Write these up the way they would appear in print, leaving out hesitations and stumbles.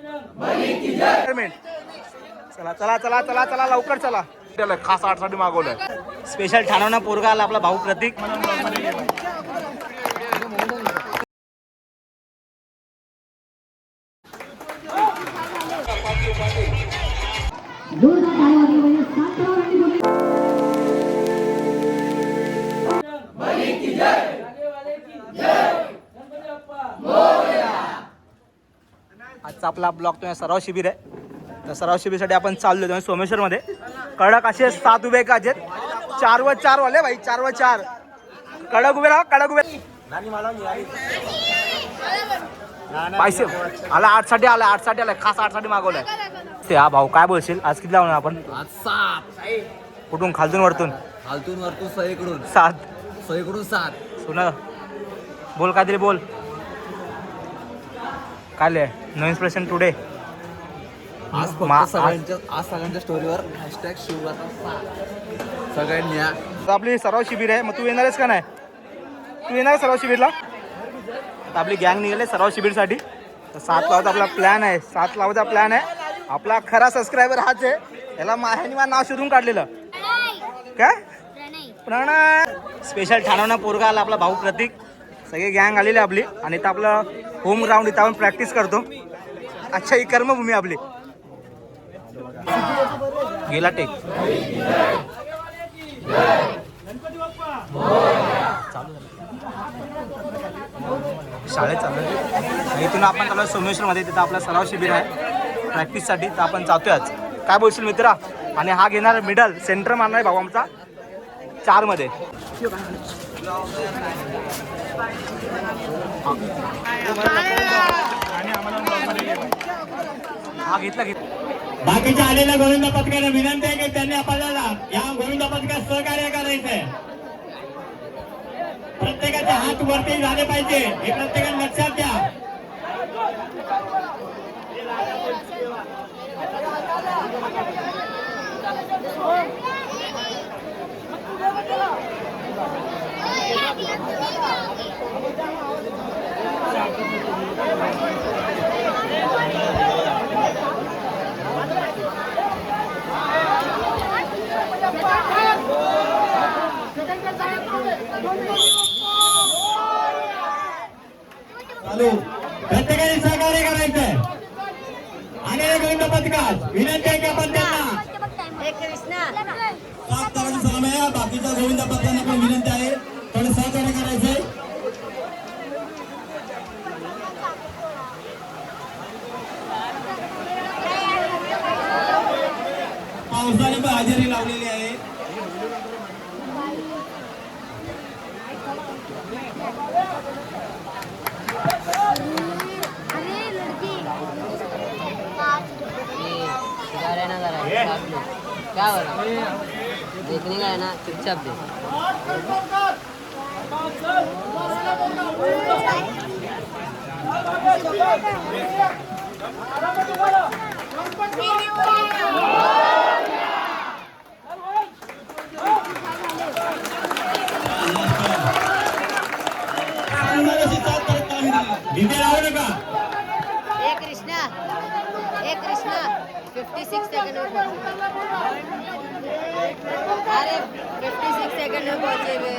चला चला चला चला चला लवकर चला. त्याला खास 8 साठी मागवलंय. स्पेशल ठाणवणा पोरगा आला आपला भाऊ प्रतीक. आजचा आपला ब्लॉग तुम्ही सराव शिबिर आहे. तर सराव शिबिरसाठी आपण चाललो तुम्ही सोमेश्वरमध्ये. कडक असे 7 उभे का आहेत. 4व4 वाले भाई 4व4 कडक उभे राहा. कडक उभे पैसे आला 8 साठी आला. 8 साठी आलाय. खास 8 साठी मागवलाय. ते हा भाऊ काय बोलशील आज किती लावणार आपण? आज 7. कुठून खालतून वरतून? खालतून वरतून 6 कडून 7. 6 कडून 7. सुना बोल काहीतरी बोल. काय लिहाय नो इन्स्पिरेशन टुडे. आज सगळ्यांच्या स्टोरीवर #शिवगाथा 7 सगळ्यांनी या. आपली सराव शिबिर आहे. मग तू येणार आहेस का नाही? तू येणार सराव शिबिरला? तर आपली गँग निघाली सराव शिबिरसाठी. तर 7 लावायचा आपला प्लॅन आहे. 7 लावायचा प्लॅन आहे. आपला खरा सबस्क्रायबर हाच आहे. याला ह्यानी माझं नाव शोधून काढलेलं. काय प्रणय. स्पेशल ठाणवणा पोरगा आला आपला भाऊ प्रतीक. सगळे गँग आलेली आपली. आणि इथं आपलं होम ग्राउंड इथं आपण प्रॅक्टिस करतो. अच्छा ही कर्मभूमी आपली. गेला टेक शाळेत चालू. इथून आपण चालू सोमेश्वरमध्ये. तिथं आपला सराव शिबिर आहे प्रॅक्टिससाठी. तर आपण जातोय आज. काय बोलशील मित्रा? आणि हा घेणार मिडल सेंटर मारणार आहे भाऊ आमचा 4 मध्ये. हा घेतला. बाकीच्या आलेल्या गोविंद पथकाला विनंती आहे की त्यांनी आपल्याला या गोविंद पथकात सहकार्य करायचंय. प्रत्येकाचे हात वरती झाले पाहिजे हे प्रत्येकाने लक्षात द्या. प्रत्येकाने सहकार्य करायचंय. आणि गोविंद पथकात विनंती आहे की आपण त्यांना 7 तारांचा सलाम आहे. बाकीच्या गोविंद पथकांना पण विनंती आहे थोडं सहकार्य करायचंय. पावसाने पण हजेरी लावलेली आहे. क्या हो रहा है? देखने का है ना, चुपचाप देख. एक कृष्णा 56 सेकंड में अरे 56 सेकंड में पहुंचे हुए.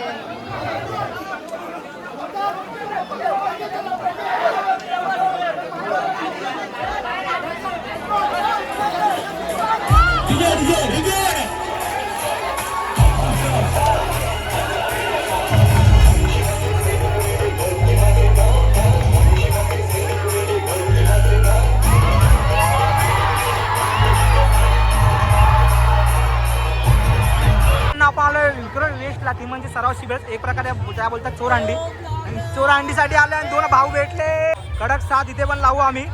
वेस्टला ती म्हणजे सराव शिबिर एक प्रकारे त्या बोलतात चोरहंडी. चोरहंडीसाठी आले आणि 2 भाऊ भेटले. कडक 7 इथे पण लावू आम्ही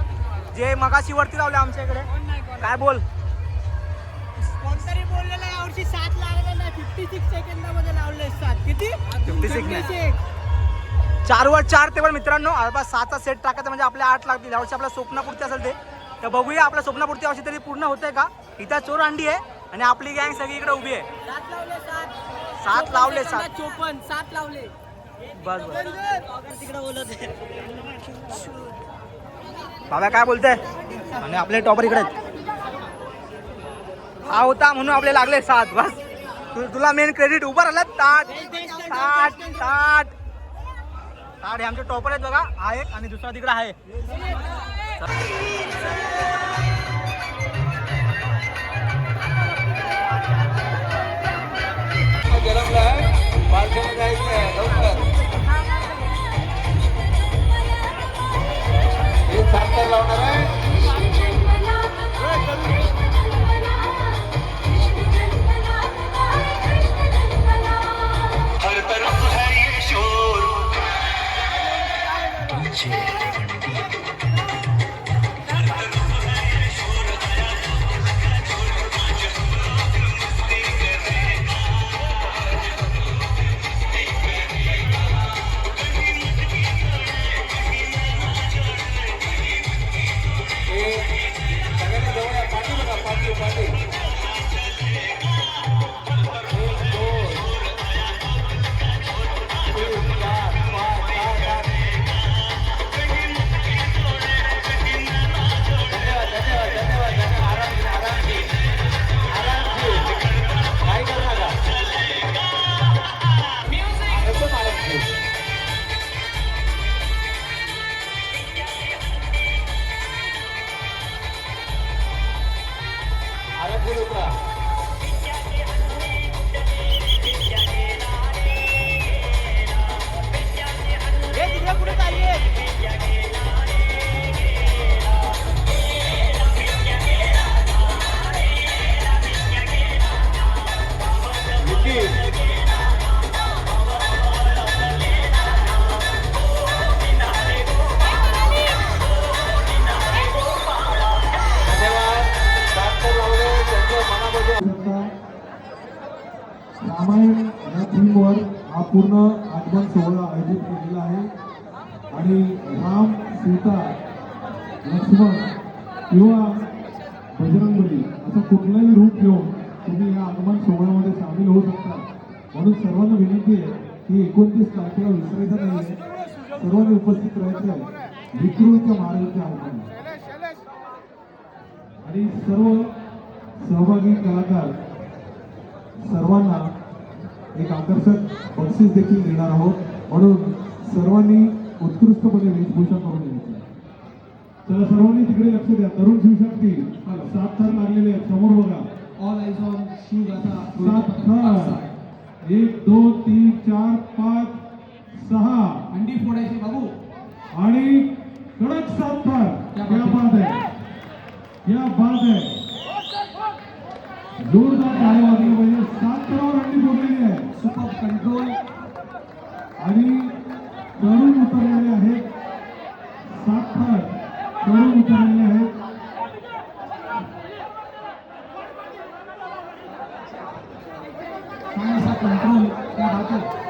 जे मगाशी वरती लावले आमच्या इकडे. काय बोल कोणतरी बोललेलं यावर्षी 7 लागले ना. 56 सेकंदामध्ये लावले 7. किती 56 4वर4 ते पण मित्रांनो. 7चा सेट टाकायचा म्हणजे आपल्या 8 लागतील. यावर्षी आपल्या स्वप्नापूर्ती असेल ते. तर बघूया आपल्या स्वप्नापूर्ती यावर्षी तरी पूर्ण होतंय का. इथं चोरहंडी आहे आणि आपली गँग सगळी इकडे उभी आहे. 7 लावले 7 54 7 लावले. बस बस तिकडे बोलत बाबा काय बोलताय? आणि आपले टॉपर इकडे आहेत. हा होता म्हणून आपले लागले 7. बस तुला मेन क्रेडिट. उभं राहिला 60 हे आमचे टॉपर आहेत बघा. हा एक आणि दुसरा तिकडे आहे. रामायण या थीमवर हा पूर्ण आगमन सोहळा आयोजित केलेला आहे आणि राम, सीता, लक्ष्मण किंवा बजरंगबली असं कुठलंही रूप घेऊन तुम्ही या आगमन सोहळ्यामध्ये सामील होऊ शकता. म्हणून सर्वांना विनंती आहे की 29 तारखेला विसरायचं नाही आहे. सर्वांनी उपस्थित राहायचं आहे विक्रोळीच्या महाराजांच्या आगमन आणि सर्व सहभागी कलाकार सर्वांना एक आकर्षक बक्षीस देखील देणार आहोत. म्हणून सर्वांनी उत्कृष्टपणे वेशभूषा करून घ्यायची. चला सर्वांनी तिकडे लक्ष द्या. तरुण शिवशक्ती 7 थर लागलेले आहेत. समोर बघा. ऑल आयज ऑन शिवगाथा 7 थर. 1 2 3 4 5 6 अंडी फोडायची बाबू आणि कडक 7 थर. क्या बात है, क्या बात है. जोरदार टाळ्या वाजल्या पाहिजे. 7 थरावर अंडी फोडलेली आहे. सुपर कंट्रोल आणि तरुण उतरलेले आहेत. 7 थर तरुण उतरलेले आहेत. कंट्रोल क्या बात है.